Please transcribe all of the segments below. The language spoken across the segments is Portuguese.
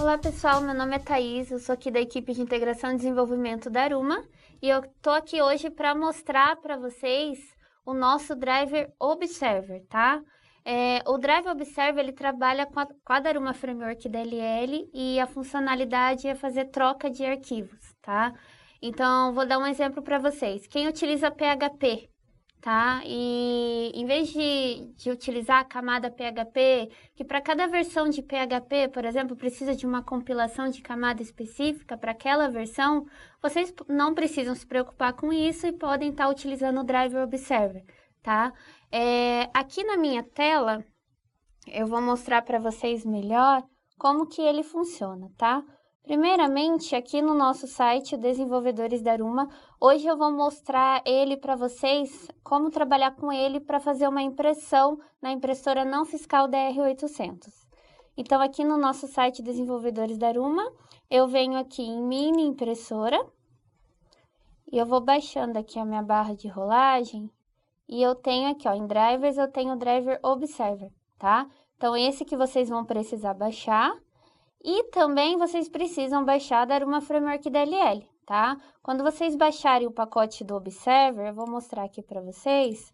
Olá pessoal, meu nome é Thaís, eu sou aqui da equipe de integração e desenvolvimento da Aruma e eu tô aqui hoje para mostrar para vocês o nosso Driver Observer, tá? O Driver Observer ele trabalha com a Daruma Framework DLL e a funcionalidade é fazer troca de arquivos, tá? Então, vou dar um exemplo para vocês. Quem utiliza PHP, tá? E em vez de utilizar a camada PHP, que para cada versão de PHP, por exemplo, precisa de uma compilação de camada específica para aquela versão, vocês não precisam se preocupar com isso e podem estar utilizando o Driver Observer, tá? Aqui na minha tela, eu vou mostrar para vocês melhor como que ele funciona, tá? Primeiramente, aqui no nosso site, o Desenvolvedores da Aruma, hoje eu vou mostrar ele para vocês, como trabalhar com ele para fazer uma impressão na impressora não fiscal DR800. Então, aqui no nosso site Desenvolvedores da Aruma, eu venho aqui em Mini Impressora, e eu vou baixando aqui a minha barra de rolagem, e eu tenho aqui, ó, em Drivers, eu tenho o Driver Observer, tá? Então, esse que vocês vão precisar baixar. E também vocês precisam baixar da Aruma Framework DLL, tá? Quando vocês baixarem o pacote do Observer, eu vou mostrar aqui para vocês.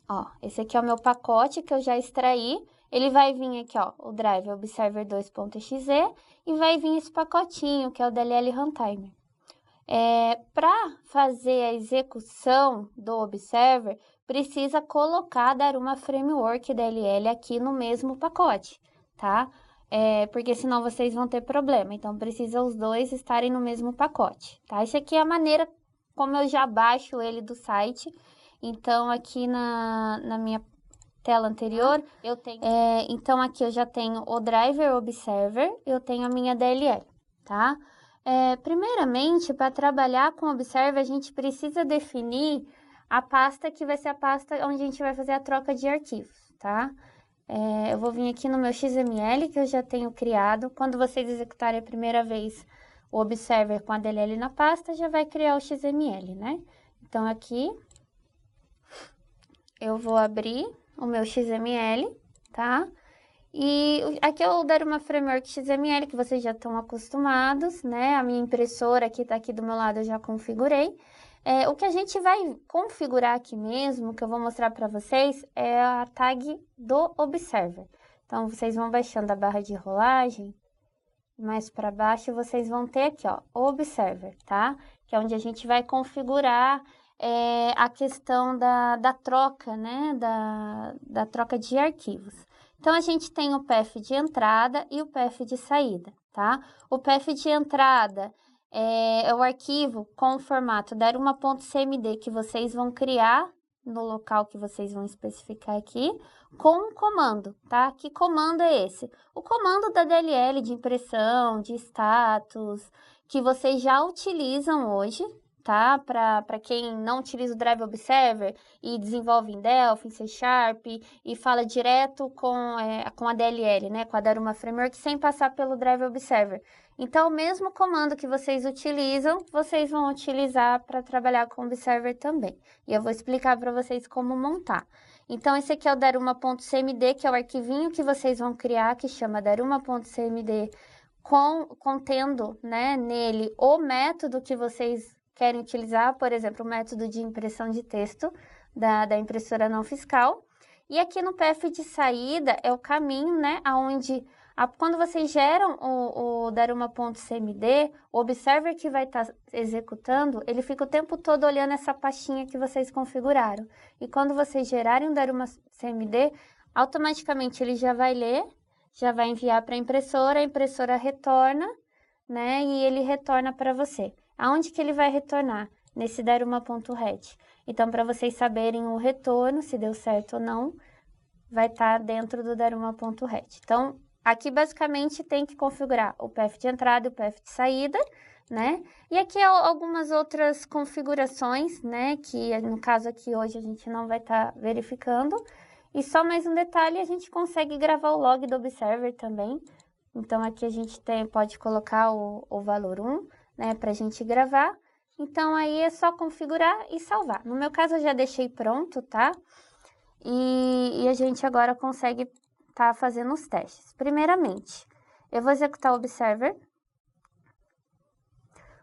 Ó, esse aqui é o meu pacote que eu já extraí. Ele vai vir aqui, ó, o Drive Observer 2.exe e vai vir esse pacotinho, que é o DLL Runtime. Para fazer a execução do Observer, precisa colocar da Aruma Framework DLL aqui no mesmo pacote, tá? Porque senão vocês vão ter problema. Então, precisa os dois estarem no mesmo pacote, tá? Essa aqui é a maneira como eu já baixo ele do site. Então, aqui na minha tela anterior, eu tenho... então, aqui eu já tenho o Driver Observer, eu tenho a minha DLL, tá? Primeiramente, para trabalhar com o Observer, a gente precisa definir a pasta que vai ser a pasta onde a gente vai fazer a troca de arquivos, tá? Eu vou vir aqui no meu XML, que eu já tenho criado. Quando vocês executarem a primeira vez o Observer com a DLL na pasta, já vai criar o XML, né? Então, aqui, eu vou abrir o meu XML, tá? E aqui eu dar uma framework XML, que vocês já estão acostumados, né? A minha impressora que tá aqui do meu lado, eu já configurei. O que a gente vai configurar aqui mesmo, que eu vou mostrar para vocês, é a tag do Observer. Então, vocês vão baixando a barra de rolagem, mais para baixo, vocês vão ter aqui, ó, Observer, tá? Que é onde a gente vai configurar a questão da troca, né? Da troca de arquivos. Então, a gente tem o path de entrada e o path de saída, tá? O path de entrada é o arquivo com o formato da aruma.cmd que vocês vão criar no local que vocês vão especificar aqui, com um comando, tá? Que comando é esse? O comando da DLL de impressão, de status, que vocês já utilizam hoje, tá? Para quem não utiliza o Drive Observer e desenvolve em Delphi, em C Sharp e fala direto com a DLL, né? Com a Daruma Framework, sem passar pelo Drive Observer. Então, o mesmo comando que vocês utilizam, vocês vão utilizar para trabalhar com o Observer também. E eu vou explicar para vocês como montar. Então, esse aqui é o daruma.cmd, que é o arquivinho que vocês vão criar, que chama daruma.cmd, contendo, né, nele o método que vocês querem utilizar, por exemplo, o método de impressão de texto da impressora não fiscal. E aqui no path de saída é o caminho, né, aonde... Quando vocês geram o daruma.cmd, o Observer que vai estar executando, ele fica o tempo todo olhando essa pastinha que vocês configuraram. E quando vocês gerarem o daruma.cmd, automaticamente ele já vai ler, já vai enviar para a impressora retorna, né? E ele retorna para você. Aonde que ele vai retornar? Nesse daruma.ret. Então, para vocês saberem o retorno, se deu certo ou não, vai estar dentro do daruma.ret. Então, aqui, basicamente, tem que configurar o path de entrada e o path de saída, né? E aqui algumas outras configurações, né? Que, no caso aqui, hoje a gente não vai estar verificando. E só mais um detalhe, a gente consegue gravar o log do Observer também. Então, aqui a gente pode colocar o valor 1, né? Pra gente gravar. Então, aí é só configurar e salvar. No meu caso, eu já deixei pronto, tá? E a gente agora consegue tá fazendo os testes. Primeiramente, Eu vou executar o Observer.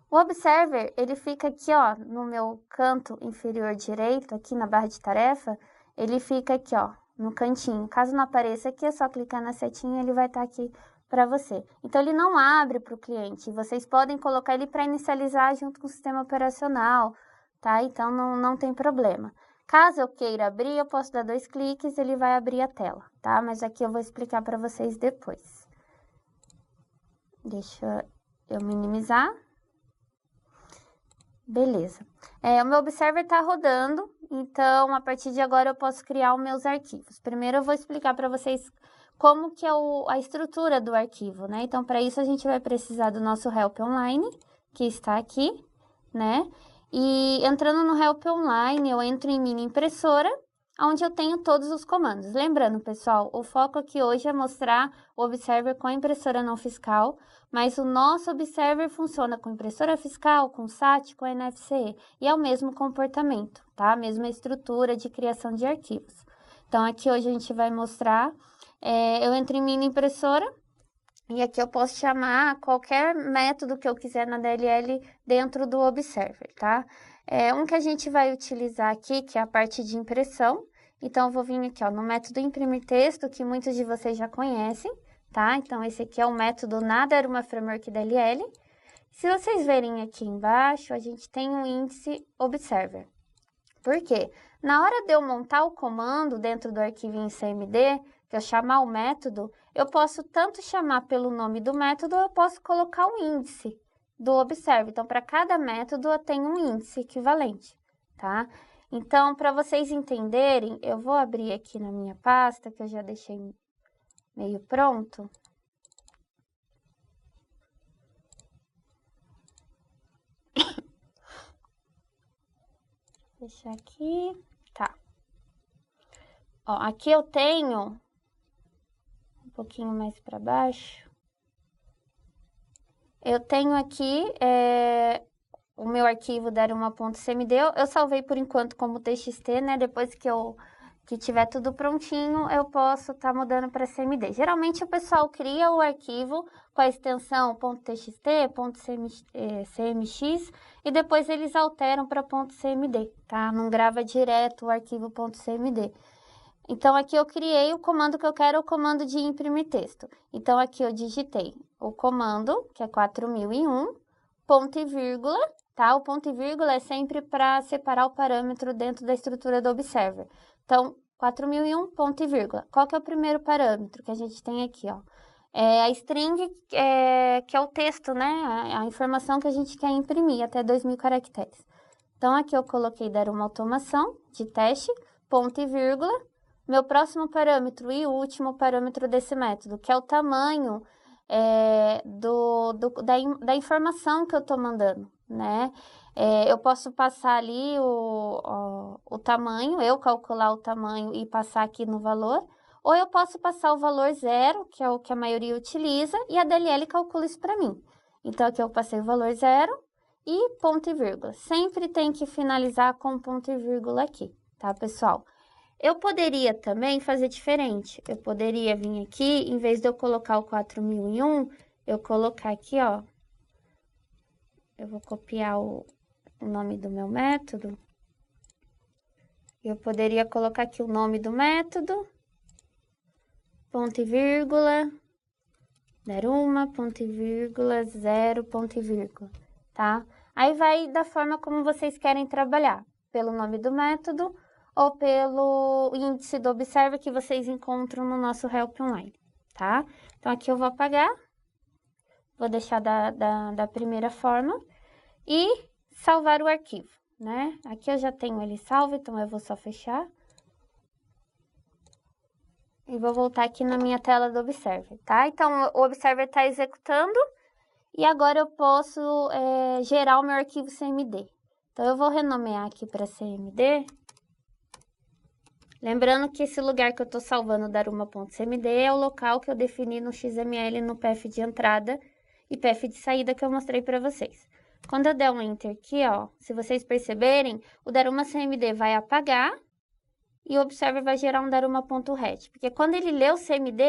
O Observer, ele fica aqui, ó, no meu canto inferior direito, aqui na barra de tarefa, ele fica aqui, ó, no cantinho. Caso não apareça aqui, é só clicar na setinha, ele vai estar aqui para você. Então, ele não abre para o cliente. Vocês podem colocar ele para inicializar junto com o sistema operacional, tá? Então, não tem problema. Caso eu queira abrir, eu posso dar 2 cliques, ele vai abrir a tela, tá? Mas aqui eu vou explicar para vocês depois. Deixa eu minimizar. Beleza. O meu Observer está rodando, então, a partir de agora, eu posso criar os meus arquivos. Primeiro, eu vou explicar para vocês como que é a estrutura do arquivo, né? Então, para isso, a gente vai precisar do nosso Help Online, que está aqui, né? E entrando no Help Online, eu entro em Mini Impressora, onde eu tenho todos os comandos. Lembrando, pessoal, o foco aqui hoje é mostrar o Observer com a impressora não fiscal, mas o nosso Observer funciona com impressora fiscal, com SAT, com NFC, e é o mesmo comportamento, tá? A mesma estrutura de criação de arquivos. Então, aqui hoje a gente vai mostrar, eu entro em Mini Impressora, e aqui eu posso chamar qualquer método que eu quiser na DLL dentro do Observer, tá? Um que a gente vai utilizar aqui, que é a parte de impressão. Então, eu vou vir aqui, ó, no método imprimir texto, que muitos de vocês já conhecem, tá? Então, esse aqui é o método na Daruma Framework DLL. Se vocês verem aqui embaixo, a gente tem um índice Observer. Por quê? Na hora de eu montar o comando dentro do arquivinho CMD, que eu chamar o método, eu posso tanto chamar pelo nome do método, ou eu posso colocar o índice do Observer. Então, para cada método, eu tenho um índice equivalente, tá? Então, para vocês entenderem, eu vou abrir aqui na minha pasta, que eu já deixei meio pronto. Deixa aqui, tá. Ó, aqui eu tenho um pouquinho mais para baixo. Eu tenho aqui o meu arquivo daruma.cmd. Eu salvei por enquanto como txt, né? Depois que tiver tudo prontinho, eu posso estar mudando para CMD. Geralmente o pessoal cria o arquivo com a extensão .txt, .cmx e depois eles alteram para .cmd, tá? Não grava direto o arquivo .cmd. Então, aqui eu criei o comando que eu quero, o comando de imprimir texto. Então, aqui eu digitei o comando, que é 4001, ponto e vírgula, tá? O ponto e vírgula é sempre para separar o parâmetro dentro da estrutura do Observer. Então, 4001, ponto e vírgula. Qual que é o primeiro parâmetro que a gente tem aqui, ó? A string, que é o texto, né? A informação que a gente quer imprimir, até 2.000 caracteres. Então, aqui eu coloquei dar uma automação de teste, ponto e vírgula. Meu próximo parâmetro e último parâmetro desse método, que é o tamanho da informação que eu estou mandando, né? Eu posso passar ali o tamanho, eu calcular o tamanho e passar aqui no valor, ou eu posso passar o valor 0, que é o que a maioria utiliza, e a DLL calcula isso para mim. Então, aqui eu passei o valor 0 e ponto e vírgula. Sempre tem que finalizar com ponto e vírgula aqui, tá, pessoal? Eu poderia também fazer diferente. Eu poderia vir aqui, em vez de eu colocar o 4001, eu colocar aqui, ó. Eu vou copiar o nome do meu método. Eu poderia colocar aqui o nome do método, ponto e vírgula, daruma, ponto e vírgula, 0, ponto e vírgula, tá? Aí vai da forma como vocês querem trabalhar, pelo nome do método, ou pelo índice do Observer que vocês encontram no nosso Help Online, tá? Então, aqui eu vou apagar, vou deixar da primeira forma e salvar o arquivo, né? Aqui eu já tenho ele salvo, então eu vou só fechar. E vou voltar aqui na minha tela do Observer, tá? Então, o Observer está executando e agora eu posso gerar o meu arquivo CMD. Então, eu vou renomear aqui para CMD. Lembrando que esse lugar que eu estou salvando, daruma.cmd, é o local que eu defini no XML, no path de entrada e path de saída que eu mostrei para vocês. Quando eu der um Enter aqui, ó, se vocês perceberem, o daruma.cmd vai apagar e o observer vai gerar um daruma.ret. Porque quando ele lê o CMD,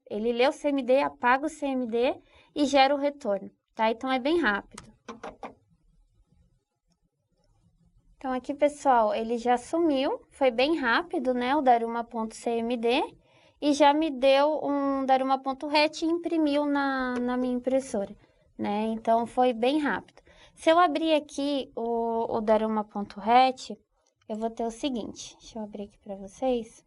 ele lê o CMD, apaga o CMD e gera o retorno, tá? Então, é bem rápido. Então, aqui, pessoal, ele já sumiu, foi bem rápido, né, o daruma.cmd, e já me deu um daruma.ret e imprimiu na minha impressora, né? Então, foi bem rápido. Se eu abrir aqui o daruma.ret, eu vou ter o seguinte, deixa eu abrir aqui para vocês.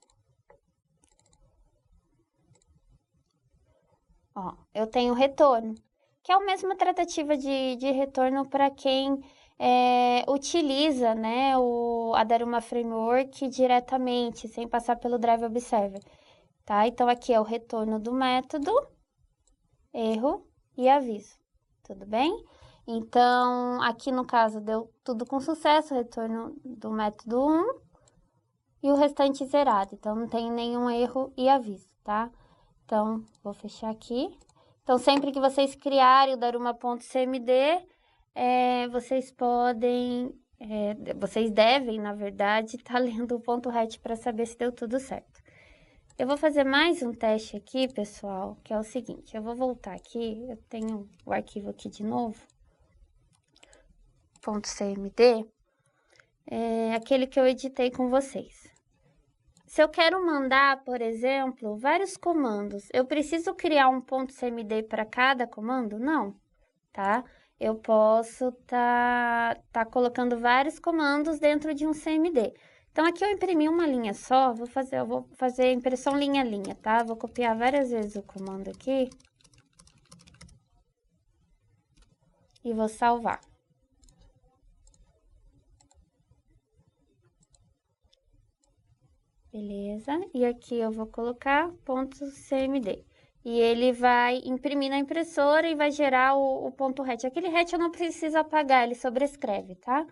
Ó, eu tenho retorno, que é a mesma tratativa de retorno para quem utiliza, né, a Daruma Framework diretamente, sem passar pelo Drive Observer, tá? Então, aqui é o retorno do método, erro e aviso, tudo bem? Então, aqui no caso, deu tudo com sucesso, retorno do método 1 e o restante zerado. Então, não tem nenhum erro e aviso, tá? Então, vou fechar aqui. Então, sempre que vocês criarem o daruma.cmd, vocês podem, vocês devem, na verdade, estar lendo o ponto .ret para saber se deu tudo certo. Eu vou fazer mais um teste aqui, pessoal, que é o seguinte, eu vou voltar aqui, eu tenho o arquivo aqui de novo, .cmd, aquele que eu editei com vocês. Se eu quero mandar, por exemplo, vários comandos, eu preciso criar um .cmd para cada comando? Não, tá? Eu posso tá colocando vários comandos dentro de um CMD. Então, aqui eu imprimi uma linha só, eu vou fazer impressão linha a linha, tá? Vou copiar várias vezes o comando aqui. E vou salvar. Beleza? E aqui eu vou colocar .cmd. E ele vai imprimir na impressora e vai gerar o ponto .ret. Aquele .ret eu não preciso apagar, ele sobrescreve, tá?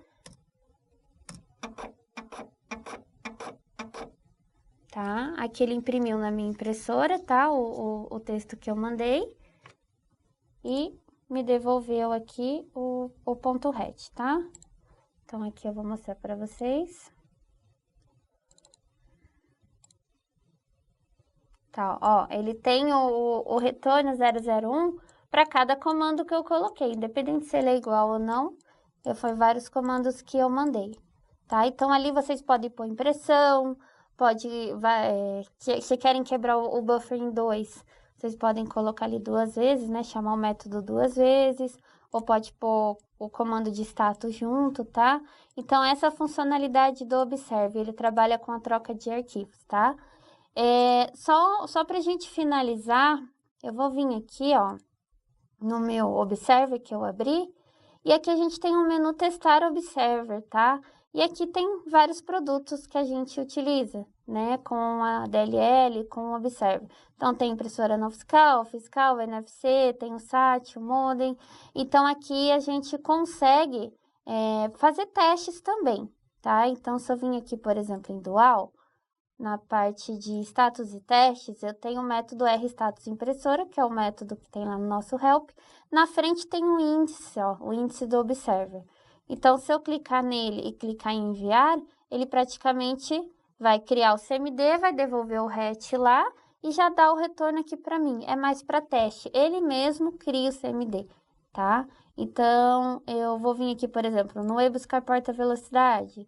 Tá? Aqui ele imprimiu na minha impressora, tá? O texto que eu mandei. E me devolveu aqui o ponto .ret, tá? Então, aqui eu vou mostrar para vocês. Tá, ó, ele tem o retorno 001 para cada comando que eu coloquei, independente se ele é igual ou não, foi vários comandos que eu mandei, tá? Então, ali vocês podem pôr impressão, se querem quebrar o buffer em 2, vocês podem colocar ali 2 vezes, né? Chamar o método 2 vezes, ou pode pôr o comando de status junto, tá? Então, essa funcionalidade do Observe, ele trabalha com a troca de arquivos, tá? Só pra gente finalizar, eu vou vir aqui, ó, no meu Observer que eu abri, e aqui a gente tem um menu Testar Observer, tá? E aqui tem vários produtos que a gente utiliza, né, com a DLL, com o Observer. Então, tem impressora não fiscal, fiscal, NFC, tem o SAT, o modem. Então, aqui a gente consegue fazer testes também, tá? Então, se eu vim aqui, por exemplo, em Dual, na parte de status e testes, eu tenho o método RStatus impressora, que é o método que tem lá no nosso help. Na frente tem um índice, ó, o índice do observer. Então, se eu clicar nele e clicar em enviar, ele praticamente vai criar o CMD, vai devolver o RET lá e já dá o retorno aqui para mim. É mais para teste. Ele mesmo cria o CMD, tá? Então, eu vou vir aqui, por exemplo, no E buscar porta velocidade.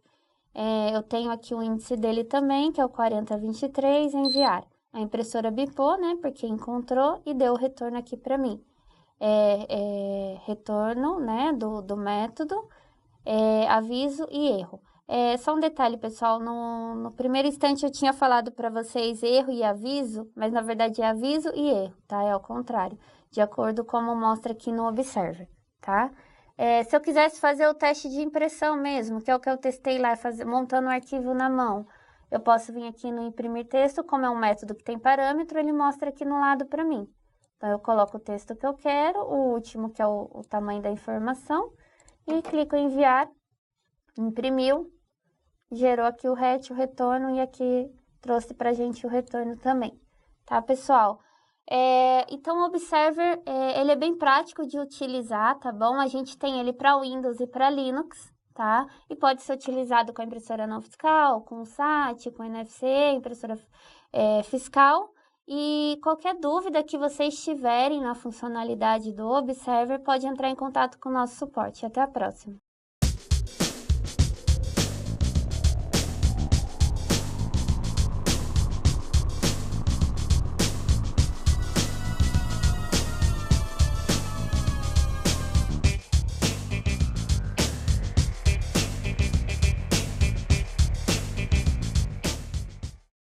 Eu tenho aqui o índice dele também, que é o 4023, enviar. A impressora bipou, né, porque encontrou e deu o retorno aqui para mim. Retorno, né, do método, aviso e erro. Só um detalhe, pessoal, no primeiro instante eu tinha falado para vocês erro e aviso, mas na verdade é aviso e erro, tá? É ao contrário, de acordo com como mostra aqui no Observer, tá? Se eu quisesse fazer o teste de impressão mesmo, que é o que eu testei lá, montando o arquivo na mão, eu posso vir aqui no imprimir texto, como é um método que tem parâmetro, ele mostra aqui no lado para mim. Então, eu coloco o texto que eu quero, o último, que é o tamanho da informação, e clico em enviar, imprimiu, gerou aqui o RET, o retorno, e aqui trouxe pra gente o retorno também, tá, pessoal? Então, o Observer, ele é bem prático de utilizar, tá bom? A gente tem ele para Windows e para Linux, tá? E pode ser utilizado com a impressora não fiscal, com o SAT, com NFC, impressora fiscal. E qualquer dúvida que vocês tiverem na funcionalidade do Observer, pode entrar em contato com o nosso suporte. Até a próxima!